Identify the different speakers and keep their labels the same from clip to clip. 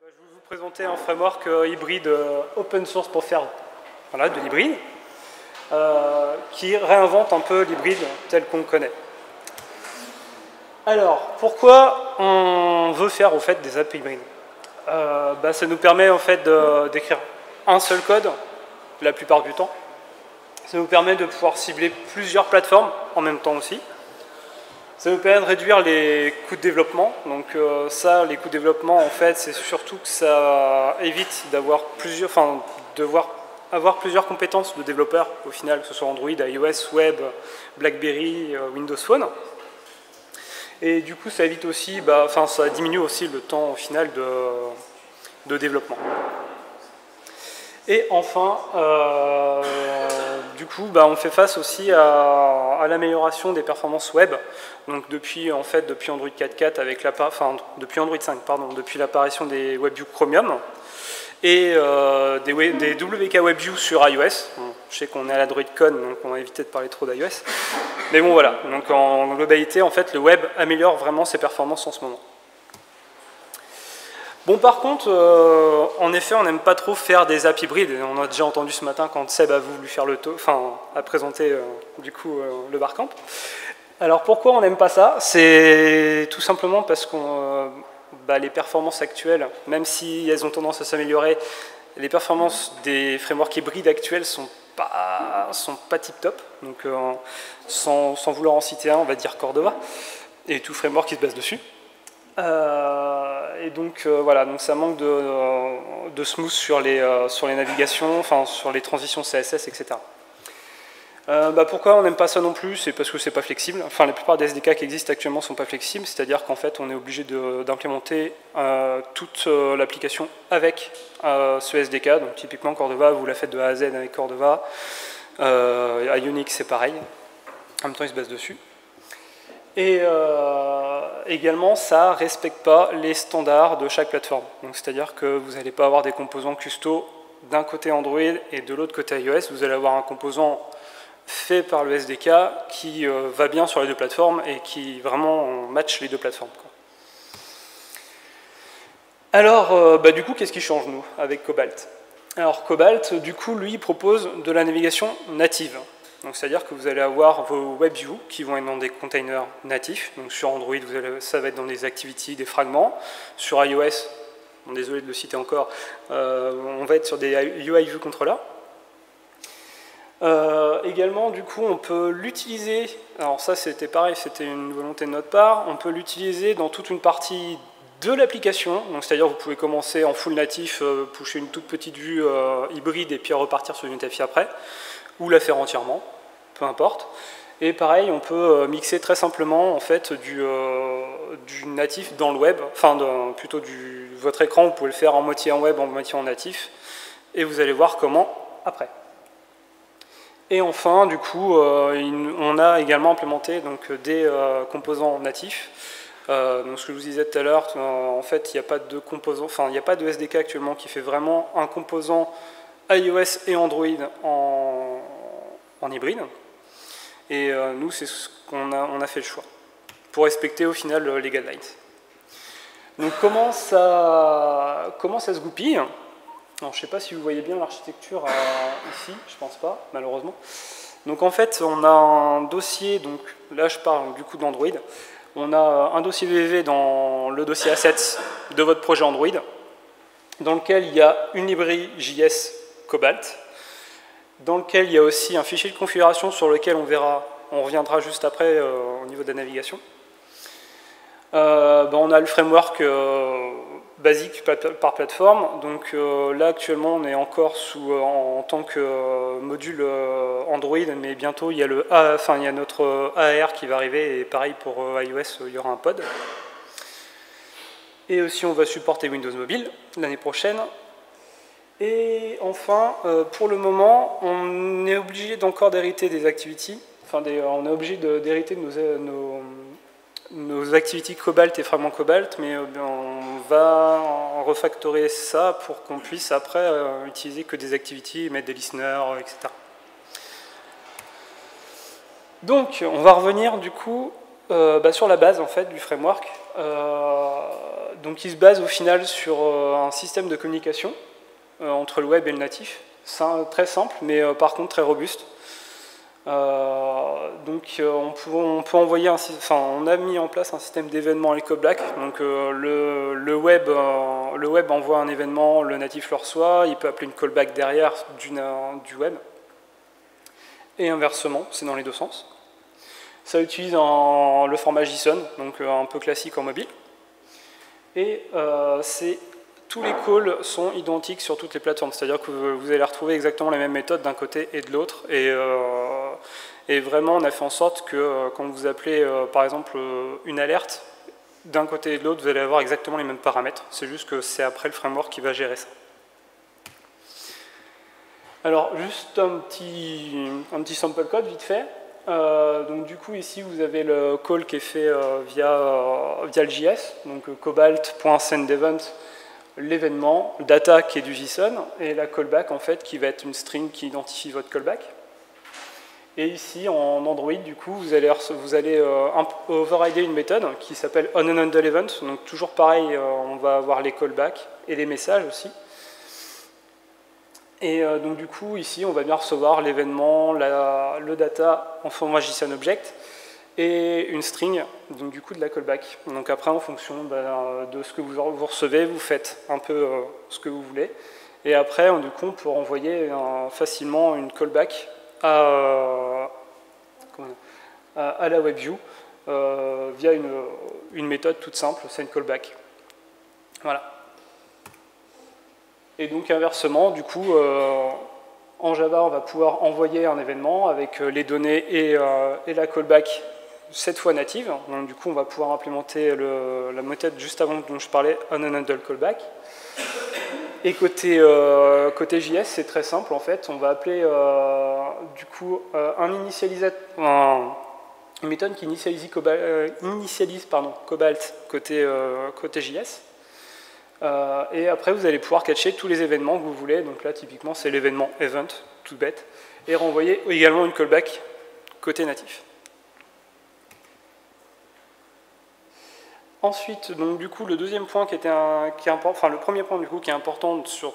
Speaker 1: Je vais vous présenter un framework hybride open source pour faire de l'hybride, qui réinvente un peu l'hybride tel qu'on le connaît. Alors, pourquoi on veut faire au fait des apps hybrides? Ça nous permet en fait d'écrire un seul code la plupart du temps. Ça nous permet de pouvoir cibler plusieurs plateformes en même temps aussi. Ça nous permet de réduire les coûts de développement. Donc les coûts de développement, en fait, c'est surtout que ça évite d'avoir avoir plusieurs compétences de développeurs, au final, que ce soit Android, iOS, Web, BlackBerry, Windows Phone. Et du coup, ça évite aussi, ça diminue aussi le temps, au final, de développement. Et enfin, du coup, on fait face aussi à l'amélioration des performances web. Donc depuis Android 4.4 depuis Android 5, pardon, depuis l'apparition des WebView Chromium et des WK WebView sur iOS. Bon, je sais qu'on est à la DroidCon, donc on va éviter de parler trop d'iOS. Mais bon, voilà. Donc en globalité, en fait, le web améliore vraiment ses performances en ce moment. Bon, par contre, en effet, on n'aime pas trop faire des apps hybrides. On a déjà entendu ce matin quand Seb a voulu faire a présenté le Barcamp. Alors pourquoi on n'aime pas ça? C'est tout simplement parce que les performances actuelles, même si elles ont tendance à s'améliorer, les performances des frameworks hybrides actuels sont pas tip-top. Donc sans vouloir en citer un, on va dire Cordova, et tout framework qui se base dessus. Et donc voilà, donc ça manque de smooth sur les navigations, sur les transitions CSS, etc. Pourquoi on n'aime pas ça non plus? C'est parce que c'est pas flexible. La plupart des SDK qui existent actuellement sont pas flexibles, c'est-à-dire qu'en fait on est obligé d'implémenter toute l'application avec ce SDK. Donc typiquement Cordova, vous la faites de A à Z avec Cordova. Ionic c'est pareil. En même temps il se base dessus. Et également, ça ne respecte pas les standards de chaque plateforme. C'est-à-dire que vous n'allez pas avoir des composants custo d'un côté Android et de l'autre côté iOS. Vous allez avoir un composant fait par le SDK qui va bien sur les deux plateformes et qui vraiment match les deux plateformes, quoi. Alors, du coup, qu'est-ce qui change, nous, avec Cobalt? Alors, Cobalt, du coup, lui, propose de la navigation native. C'est-à-dire que vous allez avoir vos WebView qui vont être dans des containers natifs. Donc sur Android, ça va être dans des activities, des fragments. Sur iOS, désolé de le citer encore, on va être sur des UIView controllers. Également, du coup, on peut l'utiliser, alors ça c'était pareil, c'était une volonté de notre part, on peut l'utiliser dans toute une partie de l'application. C'est-à-dire vous pouvez commencer en full natif, pusher une toute petite vue hybride et puis repartir sur une TFI après, ou la faire entièrement, peu importe. Et pareil, on peut mixer très simplement en fait du natif dans le web, plutôt votre écran, vous pouvez le faire en moitié en web, en moitié en natif, et vous allez voir comment après. Et enfin, du coup, on a également implémenté des composants natifs. Donc ce que je vous disais tout à l'heure, en fait, il n'y a pas de composant, il n'y a pas de SDK actuellement qui fait vraiment un composant iOS et Android en hybride. Et nous, c'est ce qu'on a fait le choix, pour respecter au final les guidelines. Donc comment ça se goupille? Alors, je ne sais pas si vous voyez bien l'architecture ici, je ne pense pas, malheureusement. Donc en fait, on a un dossier, donc là je parle du coup d'Android, on a un dossier VV dans le dossier assets de votre projet Android, dans lequel il y a une librairie JS Cobalt, dans lequel il y a aussi un fichier de configuration sur lequel on reviendra juste après au niveau de la navigation. On a le framework basique par plateforme. Donc là actuellement on est encore en tant que module Android, mais bientôt il y a notre AR qui va arriver, et pareil pour iOS, il y aura un pod. Et aussi on va supporter Windows Mobile l'année prochaine. Et enfin, pour le moment, on est obligé d'encore d'hériter des activities, on est obligé d'hériter de nos activities Cobalt et fragments Cobalt, mais on va en refactorer ça pour qu'on puisse après utiliser que des activities, mettre des listeners, etc. Donc, on va revenir du coup sur la base en fait du framework. donc il se base au final sur un système de communication entre le web et le natif. C'est très simple, mais par contre très robuste. On peut envoyer on a mis en place un système d'événements et callback. Donc le web envoie un événement, le natif le reçoit, il peut appeler une callback derrière du web. Et inversement, c'est dans les deux sens. Ça utilise le format JSON, donc un peu classique en mobile. Et tous les calls sont identiques sur toutes les plateformes, c'est-à-dire que vous allez retrouver exactement les mêmes méthodes d'un côté et de l'autre. Et vraiment, on a fait en sorte que quand vous appelez, par exemple, une alerte, d'un côté et de l'autre, vous allez avoir exactement les mêmes paramètres. C'est juste que c'est après le framework qui va gérer ça. Alors, juste un petit sample code vite fait. Donc du coup ici vous avez le call qui est fait via le JS, donc cobalt.sendEvent, l'événement, le data qui est du JSON, et la callback en fait qui va être une string qui identifie votre callback. Et ici en Android du coup vous allez overrider une méthode qui s'appelle onAndEvent, donc toujours pareil, on va avoir les callbacks et les messages aussi. Et donc du coup, ici, on va bien recevoir l'événement, le data en format JSON Object et une string, donc du coup de la callback. Donc après, en fonction de ce que vous recevez, vous faites un peu ce que vous voulez. Et après, du coup, on peut renvoyer facilement une callback à la WebView via une méthode toute simple, c'est une callback. Voilà. Et donc inversement, du coup, en Java, on va pouvoir envoyer un événement avec les données et la callback cette fois native. Donc du coup, on va pouvoir implémenter la méthode juste avant dont je parlais, onAndCallback. Callback. Et côté JS, c'est très simple en fait. On va appeler du coup une méthode qui initialise Cobalt côté JS. Et après, vous allez pouvoir catcher tous les événements que vous voulez. Donc là, typiquement, c'est l'événement event, tout bête. Et renvoyer également une callback côté natif. Ensuite, donc du coup, le deuxième point le premier point du coup qui est important sur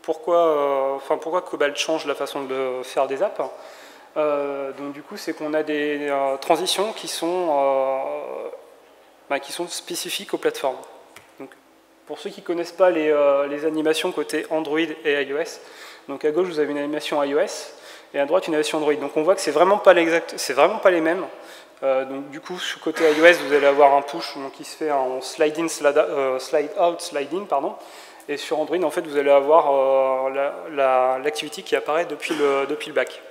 Speaker 1: pourquoi Cobalt change la façon de faire des apps. Donc du coup, c'est qu'on a des transitions qui sont spécifiques aux plateformes. Pour ceux qui ne connaissent pas les animations côté Android et iOS, donc à gauche vous avez une animation iOS et à droite une animation Android. Donc on voit que c'est vraiment pas les mêmes. Donc du coup côté iOS vous allez avoir un push qui se fait en slide in, slide out, slide in, pardon. Et sur Android en fait vous allez avoir l'activity qui apparaît depuis le back.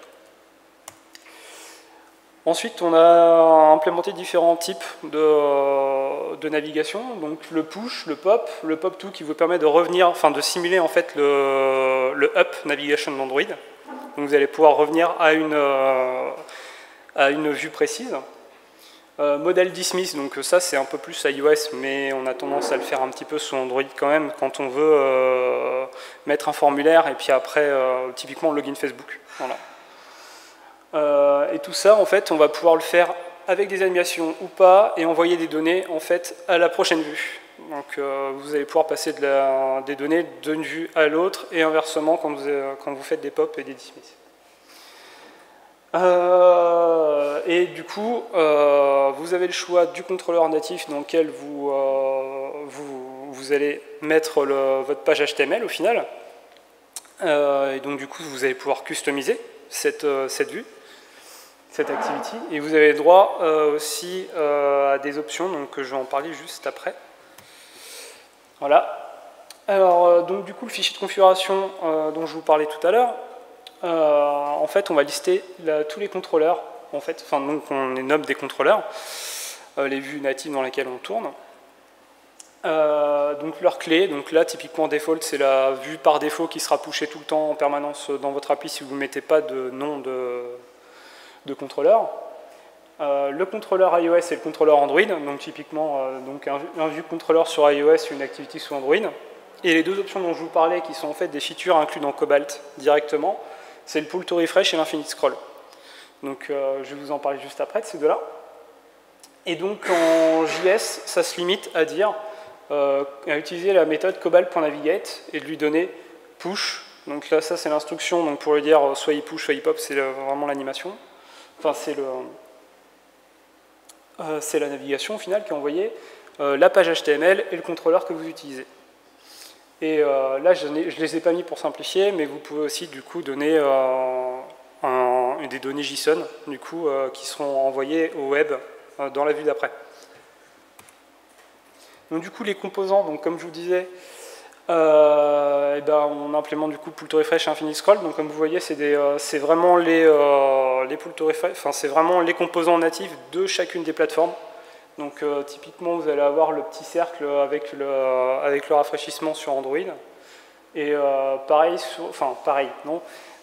Speaker 1: Ensuite, on a implémenté différents types de navigation, donc le push, le pop to qui vous permet de revenir, de simuler en fait le up navigation d'Android. Donc vous allez pouvoir revenir à une vue précise. Model dismiss, donc ça c'est un peu plus iOS, mais on a tendance à le faire un petit peu sous Android quand même quand on veut mettre un formulaire et puis après typiquement le login Facebook. Voilà. Et tout ça, en fait, on va pouvoir le faire avec des animations ou pas et envoyer des données en fait à la prochaine vue. Donc vous allez pouvoir passer des données d'une vue à l'autre et inversement quand vous faites des pop et des dismiss. Et du coup, vous avez le choix du contrôleur natif dans lequel vous allez mettre votre page HTML au final. Et donc du coup, vous allez pouvoir customiser cette vue, cette activity, et vous avez droit aussi à des options, donc je vais en parler juste après. Voilà. Alors, donc du coup, le fichier de configuration dont je vous parlais tout à l'heure, en fait, on va lister tous les contrôleurs, en fait, donc on les nomme des contrôleurs, les vues natives dans lesquelles on tourne. Donc leur clé, donc là typiquement default c'est la vue par défaut qui sera pushée tout le temps en permanence dans votre appli si vous ne mettez pas de nom de contrôleur. Le contrôleur iOS et le contrôleur Android, donc typiquement un vue contrôleur sur iOS et une activity sur Android. Et les deux options dont je vous parlais qui sont en fait des features incluses dans Cobalt directement, c'est le pull to refresh et l'infinite scroll. Donc je vais vous en parler juste après de ces deux-là. Et donc en JS, ça se limite à dire à utiliser la méthode cobalt.navigate et de lui donner push. Donc là, ça c'est l'instruction, donc pour lui dire soit il push, soit il pop, c'est vraiment l'animation. Enfin, c'est la navigation au final qui est envoyée, la page HTML et le contrôleur que vous utilisez. Et là, je ne les ai pas mis pour simplifier, mais vous pouvez aussi du coup donner des données JSON du coup, qui seront envoyées au web dans la vue d'après. Donc du coup, les composants, donc, comme je vous disais, on implémente du coup pull to refresh et infinite scroll. Donc comme vous voyez, c'est vraiment les pull to refresh, enfin c'est vraiment les composants natifs de chacune des plateformes. Donc typiquement, vous allez avoir le petit cercle avec le rafraîchissement sur Android. Et pareil,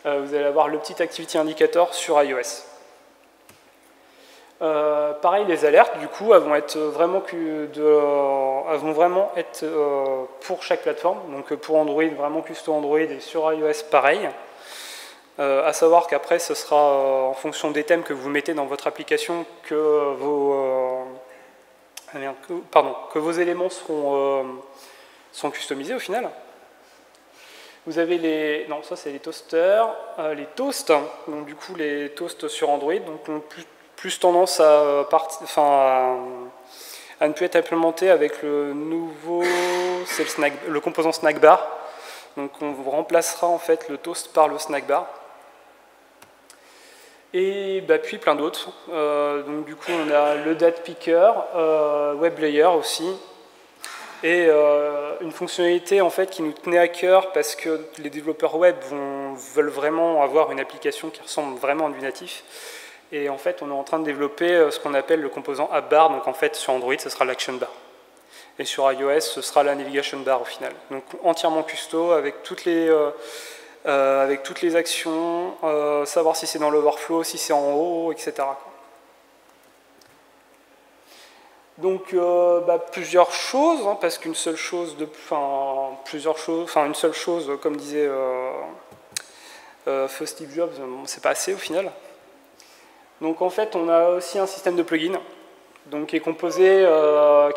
Speaker 1: vous allez avoir le petit activity indicator sur iOS. Pareil, les alertes, du coup, elles vont vraiment être pour chaque plateforme. Donc pour Android, vraiment custo Android, et sur iOS, pareil. À savoir qu'après, ce sera en fonction des thèmes que vous mettez dans votre application que vos éléments seront customisés au final. Vous avez ça c'est les toasters, les toasts, donc du coup les toasts sur Android, donc ont plus tendance à ne plus être implémentés avec le nouveau, c'est le composant snack bar. Donc on remplacera en fait le toast par le snack bar. Et puis plein d'autres. Donc du coup on a le date picker, web layer aussi, et une fonctionnalité en fait qui nous tenait à cœur parce que les développeurs web veulent vraiment avoir une application qui ressemble vraiment à du natif. Et en fait on est en train de développer ce qu'on appelle le composant app bar. Donc en fait sur Android ce sera l'action bar. Et sur iOS ce sera la navigation bar au final. Donc entièrement custo avec toutes les actions, savoir si c'est dans l'overflow, si c'est en haut, etc. Donc plusieurs choses, parce qu'une seule chose, une seule chose, comme disait feu Steve Jobs, c'est pas assez au final. Donc en fait, on a aussi un système de plugins, donc qui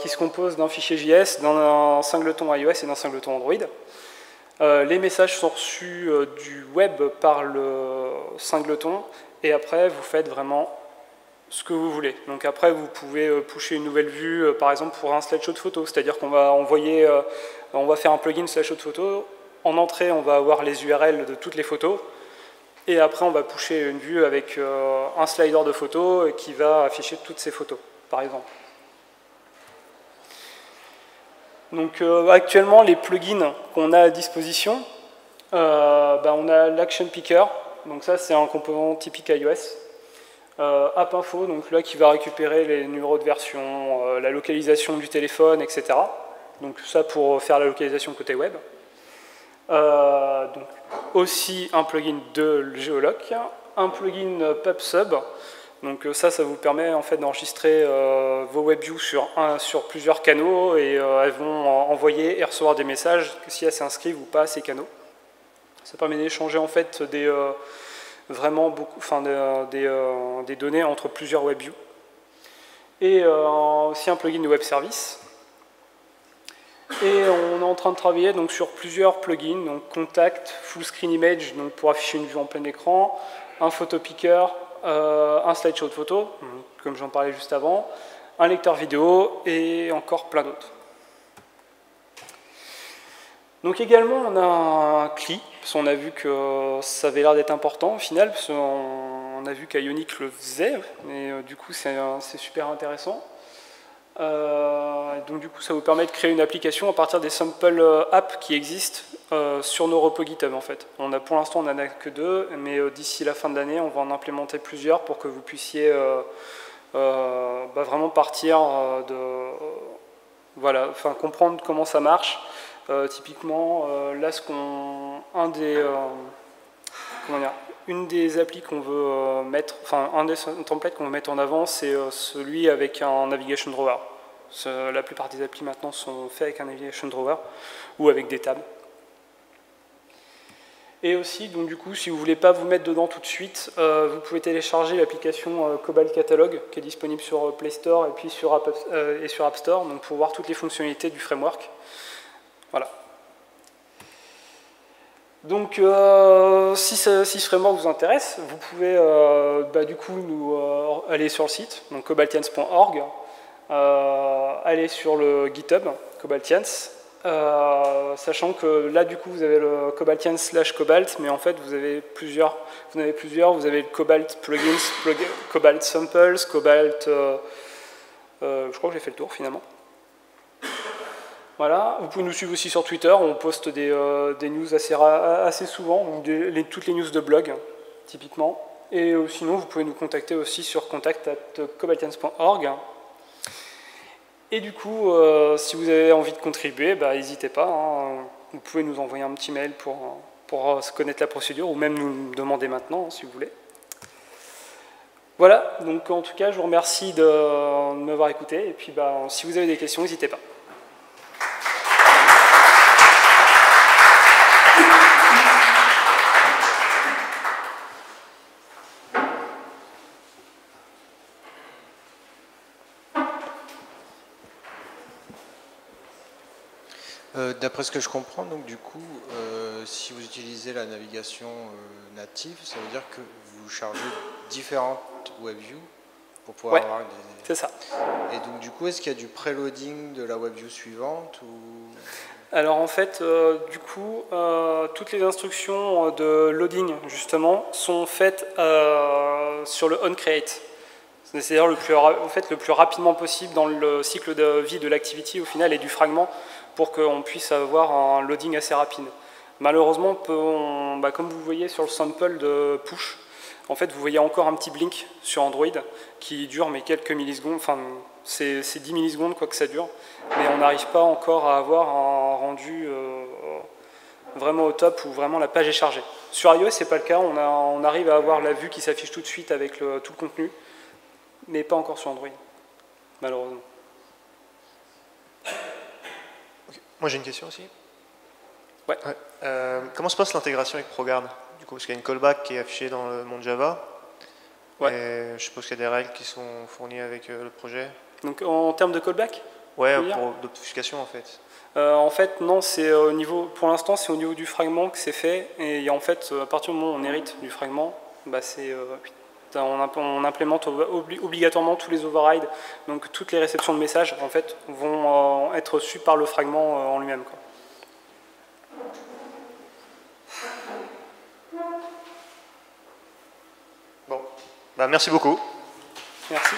Speaker 1: se compose d'un fichier JS, d'un singleton iOS et d'un singleton Android. Les messages sont reçus du web par le singleton, et après vous faites vraiment ce que vous voulez. Donc après vous pouvez pusher une nouvelle vue, par exemple pour un slideshow de photos, c'est-à-dire qu'on va on va faire un plugin slideshow de photos, en entrée on va avoir les URL de toutes les photos, et après on va pusher une vue avec un slider de photos qui va afficher toutes ces photos, par exemple. Donc actuellement, les plugins qu'on a à disposition, on a l'Action Picker, donc ça c'est un composant typique iOS. App Info, donc là qui va récupérer les numéros de version, la localisation du téléphone, etc. Donc ça pour faire la localisation côté web. Donc aussi un plugin de Geoloc, un plugin PubSub. Donc ça vous permet en fait d'enregistrer vos WebViews sur plusieurs canaux, et elles vont envoyer et recevoir des messages si elles s'inscrivent ou pas à ces canaux. Ça permet d'échanger en fait des données entre plusieurs WebViews. Et aussi un plugin de web service. Et on est en train de travailler donc sur plusieurs plugins, donc Contact, Full Screen Image, donc pour afficher une vue en plein écran, un photo picker, un slideshow de photos, comme j'en parlais juste avant, un lecteur vidéo et encore plein d'autres. Donc également on a un CLI, parce qu'on a vu que ça avait l'air d'être important au final, parce qu'on a vu qu'Ionic le faisait, et du coup c'est super intéressant. Donc du coup ça vous permet de créer une application à partir des sample apps qui existent sur nos repos GitHub en fait. Pour l'instant on n'en a que 2, mais d'ici la fin de l'année on va en implémenter plusieurs pour que vous puissiez vraiment partir comprendre comment ça marche. Typiquement là une des applis qu'on veut mettre, un des templates qu'on veut mettre en avant, c'est celui avec un navigation drawer. La plupart des applis maintenant sont faits avec un navigation drawer ou avec des tabs. Et aussi, donc du coup, si vous ne voulez pas vous mettre dedans tout de suite, vous pouvez télécharger l'application Cobalt Catalog, qui est disponible sur Play Store et puis sur App Store, donc pour voir toutes les fonctionnalités du framework. Voilà. Donc, si ce framework vous intéresse, vous pouvez du coup aller sur le site, donc cobaltians.org, aller sur le GitHub, Cobaltians, sachant que là, du coup, vous avez le Cobaltians/Cobalt, mais en fait, vous avez plusieurs. Vous avez le Cobalt Plugins, Cobalt Samples, Cobalt... je crois que j'ai fait le tour, finalement. Voilà. Vous pouvez nous suivre aussi sur Twitter, on poste des news assez souvent, donc toutes les news de blog, typiquement. Et sinon, vous pouvez nous contacter aussi sur contact@cobaltians.org. Et du coup, si vous avez envie de contribuer, n'hésitez pas. Hein. Vous pouvez nous envoyer un petit mail pour connaître la procédure, ou même nous demander maintenant, si vous voulez. Voilà, donc en tout cas, je vous remercie de m'avoir écouté. Et puis, si vous avez des questions, n'hésitez pas.
Speaker 2: D'après ce que je comprends, donc du coup, si vous utilisez la navigation native, ça veut dire que vous chargez différentes WebViews pour pouvoir avoir des...
Speaker 1: C'est ça.
Speaker 2: Et donc du coup, est-ce qu'il y a du préloading de la WebView suivante ou...
Speaker 1: Alors en fait, du coup, toutes les instructions de loading, justement, sont faites sur le onCreate. C'est-à-dire le plus rapidement possible dans le cycle de vie de l'activity au final et du fragment, pour qu'on puisse avoir un loading assez rapide. Malheureusement, comme vous voyez sur le sample de push, en fait, vous voyez encore un petit blink sur Android qui dure mais quelques millisecondes, enfin c'est 10 millisecondes quoi que ça dure, mais on n'arrive pas encore à avoir un rendu vraiment au top où vraiment la page est chargée. Sur iOS, c'est pas le cas, on arrive à avoir la vue qui s'affiche tout de suite avec tout le contenu, mais pas encore sur Android, malheureusement.
Speaker 3: Moi j'ai une question aussi.
Speaker 1: Ouais.
Speaker 3: Comment se passe l'intégration avec ProGuard du coup, parce qu'il y a une callback qui est affichée dans le monde Java. Ouais. Et je suppose qu'il y a des règles qui sont fournies avec le projet.
Speaker 1: Donc en termes de callback?
Speaker 3: Ouais, pour d'obfuscation en fait.
Speaker 1: En fait, non, c'est au niveau, pour l'instant, c'est au niveau du fragment que c'est fait. Et en fait, à partir du moment où on hérite du fragment, on implémente obligatoirement tous les overrides. Donc toutes les réceptions de messages, en fait, vont être reçues par le fragment en lui-même.
Speaker 3: Bon, merci beaucoup.
Speaker 1: Merci.